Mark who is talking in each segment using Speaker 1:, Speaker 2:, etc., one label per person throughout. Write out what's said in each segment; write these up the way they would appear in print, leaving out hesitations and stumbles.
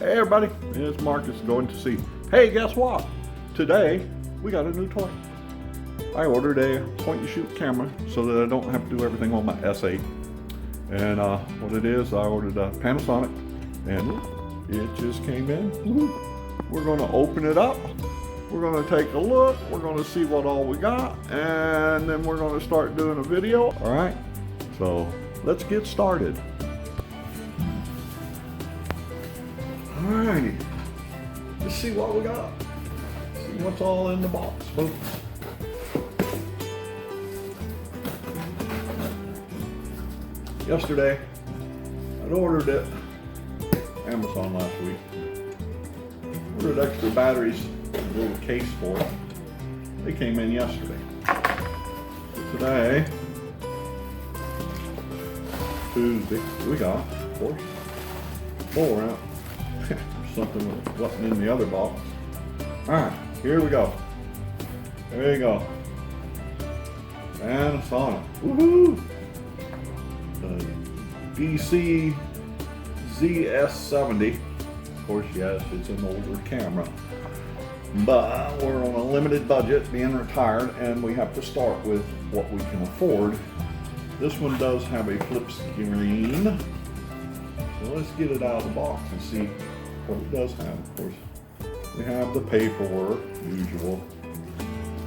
Speaker 1: Hey everybody, it's Marcus going to see. Hey, guess what? Today we got a new toy. I ordered a point and shoot camera so that I don't have to do everything on my S8. And what it is, I ordered a Panasonic and it just came in. We're going to open it up. We're going to take a look. We're going to see what all we got, and then we're going to start doing a video. All right, so let's get started. Alrighty, let's see what we got. See what's all in the box, folks. Yesterday, I'd ordered it Amazon last week. Ordered extra batteries, a little case for it. They came in yesterday. So today, Tuesday, we got, of course, more out. Something that wasn't in the other box. Alright, here we go. There you go. Panasonic. Woohoo! The DC ZS70. Of course, yes, it's an older camera. But we're on a limited budget, being retired, and we have to start with what we can afford. This one does have a flip screen. So let's get it out of the box and see what it does have. Of course, we have the paperwork, usual.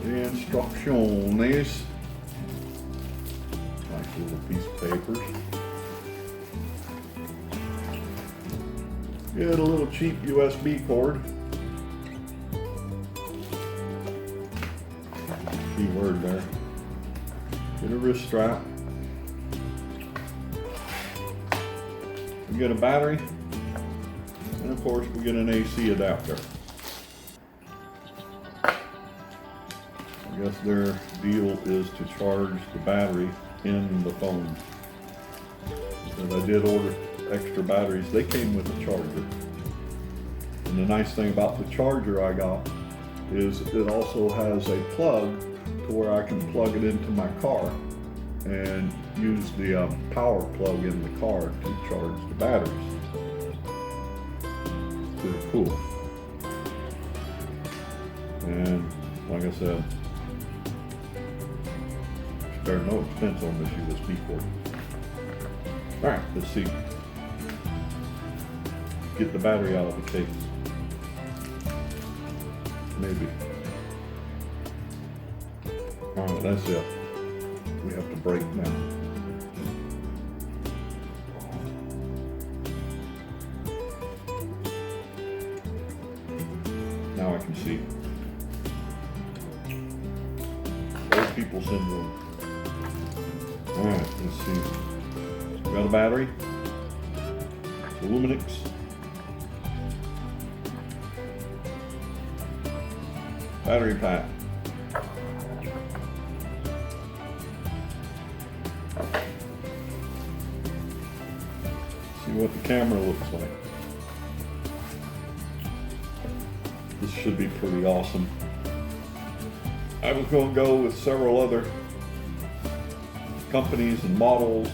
Speaker 1: The instructions. Nice little piece of papers. Get a little cheap USB cord. Key word there. Get a wrist strap. We get a battery. And of course, we get an AC adapter. I guess their deal is to charge the battery in the phone. And I did order extra batteries. They came with a charger. And the nice thing about the charger I got is it also has a plug to where I can plug it into my car and use the power plug in the car to charge the batteries. Pretty cool. And like I said, there's no expense on this USB cord. Alright, let's see. Get the battery out of the case. Maybe. Alright, that's it. We have to break now. Now I can see. Old people syndrome. Alright, let's see. We got a battery. The Lumix. Battery pack. See what the camera looks like. This should be pretty awesome. I was going to go with several other companies and models,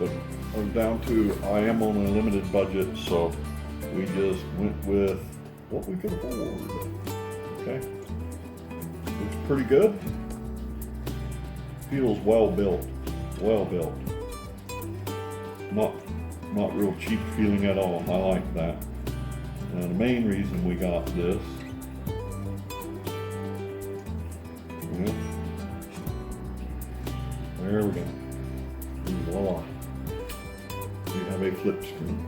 Speaker 1: but I'm down to, I am on a limited budget, so we just went with what we could afford. Okay. Looks pretty good. Feels well built. Well built. Not real cheap feeling at all. I like that. Now the main reason we got this, well, there we go. Voila. We have a flip screen.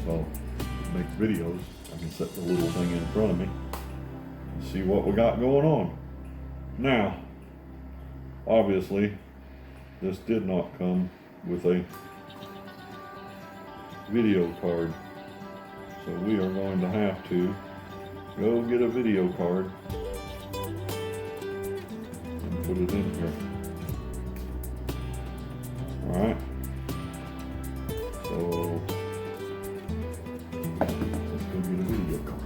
Speaker 1: So to make videos, I can set the little thing in front of me and see what we got going on. Now, obviously, this did not come with a video card. So we are going to have to go get a video card and put it in here. Alright. So let's go get a video card.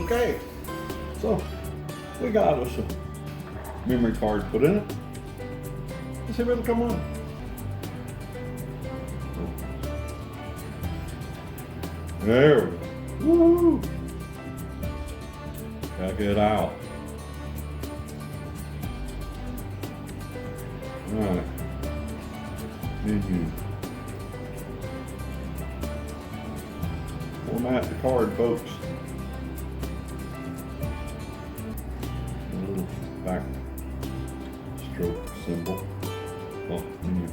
Speaker 1: Okay, so we got us memory card put in it. Let's see if it'll come on. There we go. Woo! Check it out. Alright. Menu. Format the card, folks. A little back stroke symbol. Oh, menu.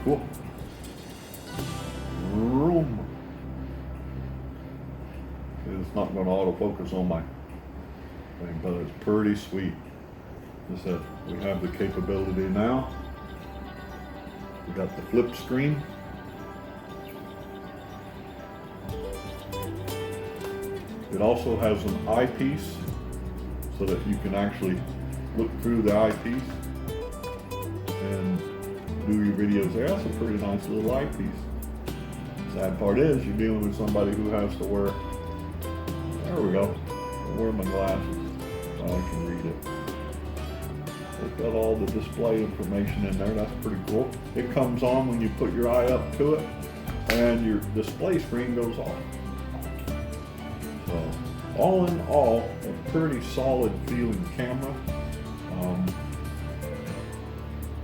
Speaker 1: Cool. Room. It's not going to autofocus on my thing, but it's pretty sweet. As I said, we have the capability now. We got the flip screen. It also has an eyepiece so that you can actually look through the eyepiece and do your videos there. That's a pretty nice little eyepiece. Sad part is you're dealing with somebody who has to wear, there we go, I wear my glasses so I can read it. It's got all the display information in there. That's pretty cool. It comes on when you put your eye up to it and your display screen goes off. So all in all, a pretty solid feeling camera. I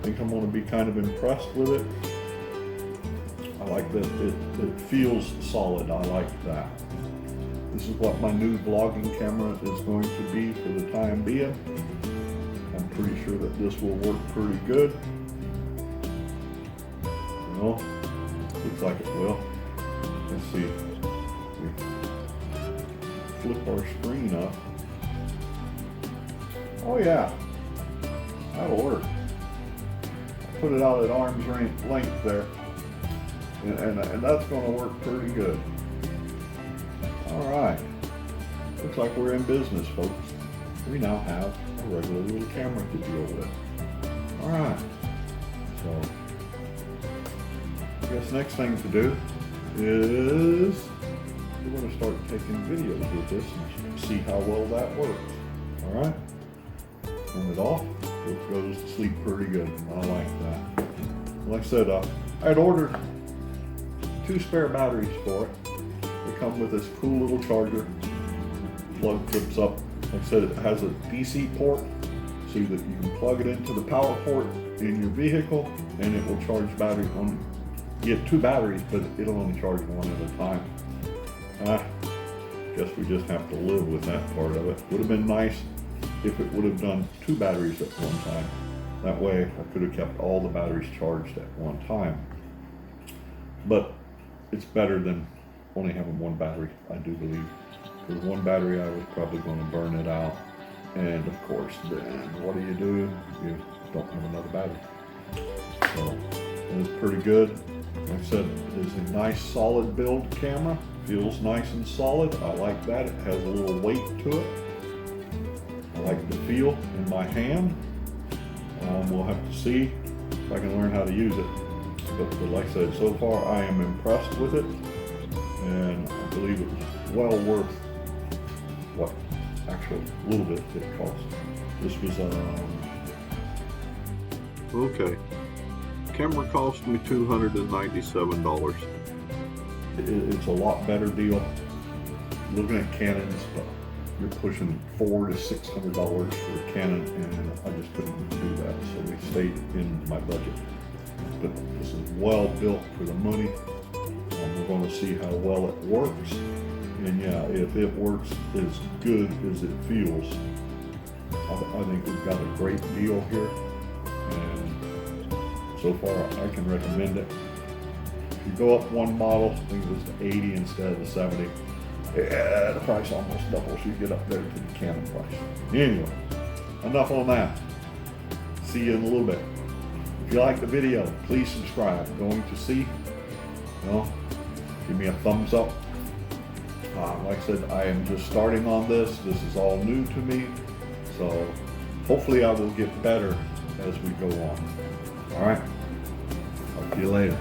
Speaker 1: think I'm going to be kind of impressed with it. I like that it feels solid. I like that. This is what my new vlogging camera is going to be for the time being. I'm pretty sure that this will work pretty good. You know, looks like it will. Let's see. We flip our screen up. Oh yeah, that'll work. Put it out at arm's length there. And that's going to work pretty good. All right. Looks like we're in business, folks. We now have a regular little camera to deal with. All right. So, I guess next thing to do is we're going to start taking videos with this and see how well that works. All right. Turn it off. It goes to sleep pretty good. I like that. Like I said, I had ordered 2 spare batteries for it. They come with this cool little charger. Plug flips up. Like I said, it has a DC port so that you can plug it into the power port in your vehicle and it will charge battery on. You get 2 batteries, but it'll only charge one at a time. Guess we just have to live with that part of it. Would have been nice if it would have done 2 batteries at one time. That way I could have kept all the batteries charged at one time. But it's better than only having 1 battery, I do believe. With 1 battery, I was probably going to burn it out. And of course, then what do? You don't have another battery. So it's pretty good. Like I said, it is a nice solid build camera. Feels nice and solid. I like that. It has a little weight to it. I like the feel in my hand. We'll have to see if I can learn how to use it. But like I said, so far I am impressed with it, and I believe it was well worth what actual little bit it cost. This was okay. Camera cost me $297. It's a lot better deal. Looking at Canons, but you're pushing $400 to $600 for a Canon, and I just couldn't do that, so we stayed in my budget. But this is well built for the money. We're going to see how well it works, and yeah, if it works as good as it feels, I think we've got a great deal here, and so far I can recommend it. If you go up 1 model, I think it was the 80 instead of the 70, yeah, the price almost doubles. You get up there to the Canon price. Anyway, enough on that. See you in a little bit. If you like the video, please subscribe. Going to see, give me a thumbs up. Like I said, I am just starting on this. This is all new to me. So hopefully I will get better as we go on. All right. Talk to you later.